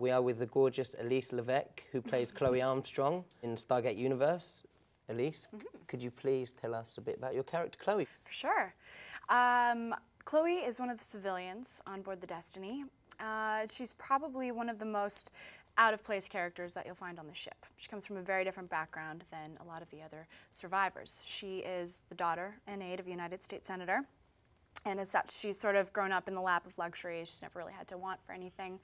We are with the gorgeous Elyse Levesque, who plays Chloe Armstrong in Stargate Universe. Elyse, could you please tell us a bit about your character, Chloe? For sure. Chloe is one of the civilians on board the Destiny. She's probably one of the most out-of-place characters that you'll find on the ship. She comes from a very different background than a lot of the other survivors. She is the daughter and aide of a United States Senator, and as such, she's sort of grown up in the lap of luxury. She's never really had to want for anything.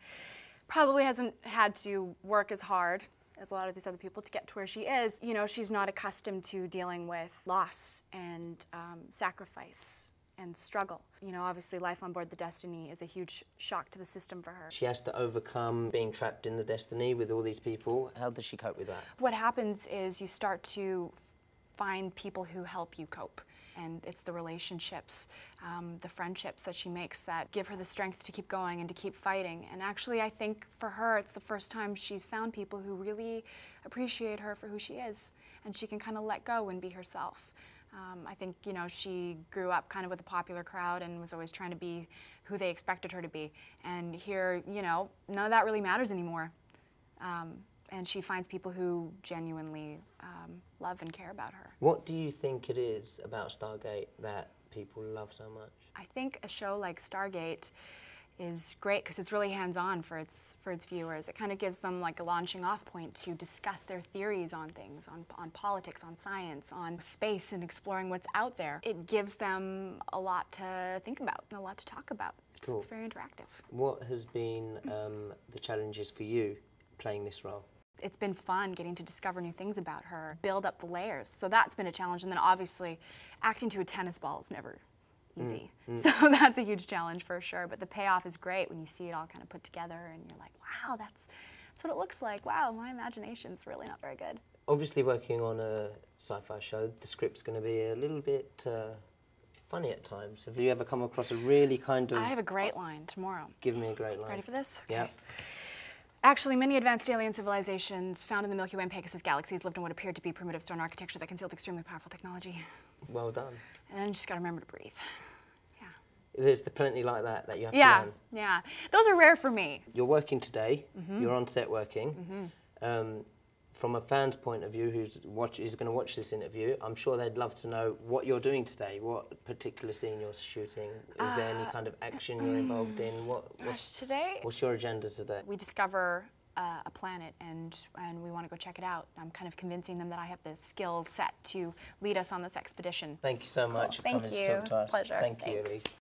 Probably hasn't had to work as hard as a lot of these other people to get to where she is. You know, she's not accustomed to dealing with loss and sacrifice and struggle. You know, obviously life on board the Destiny is a huge shock to the system for her. She has to overcome being trapped in the Destiny with all these people. How does she cope with that? What happens is you start to find people who help you cope. And it's the relationships, the friendships that she makes that give her the strength to keep going and to keep fighting. And actually, I think for her, it's the first time she's found people who really appreciate her for who she is. And she can kind of let go and be herself. I think, you know, she grew up kind of with a popular crowd and was always trying to be who they expected her to be. And here, you know, none of that really matters anymore. And she finds people who genuinely love and care about her. What do you think it is about Stargate that people love so much? I think a show like Stargate is great because it's really hands-on for its viewers. It kind of gives them like a launching off point to discuss their theories on things, on politics, on science, on space and exploring what's out there. It gives them a lot to think about and a lot to talk about. Cool. It's very interactive. What has been the challenges for you playing this role? It's been fun getting to discover new things about her, build up the layers. So that's been a challenge. And then obviously acting to a tennis ball is never easy. So that's a huge challenge for sure. But the payoff is great when you see it all kind of put together and you're like, wow, that's what it looks like. Wow, my imagination's really not very good. Obviously working on a sci-fi show, the script's going to be a little bit funny at times. Have you ever come across a really kind of... I have a great line tomorrow. Give me a great line. Ready for this? Okay. Yeah. Actually, many advanced alien civilizations found in the Milky Way and Pegasus galaxies lived in what appeared to be primitive stone architecture that concealed extremely powerful technology. Well done. And then you just gotta remember to breathe. Yeah. There's plenty like that you have to learn. Yeah. Those are rare for me. You're working today. You're on set working. From a fan's point of view who's going to watch this interview, I'm sure they'd love to know what you're doing today, what particular scene you're shooting. Is there any kind of action you're involved in? What's your agenda today? We discover a planet and we want to go check it out. I'm kind of convincing them that I have the skills set to lead us on this expedition. Thank you so much for coming to talk to us. It's a pleasure. Thank you, Elyse.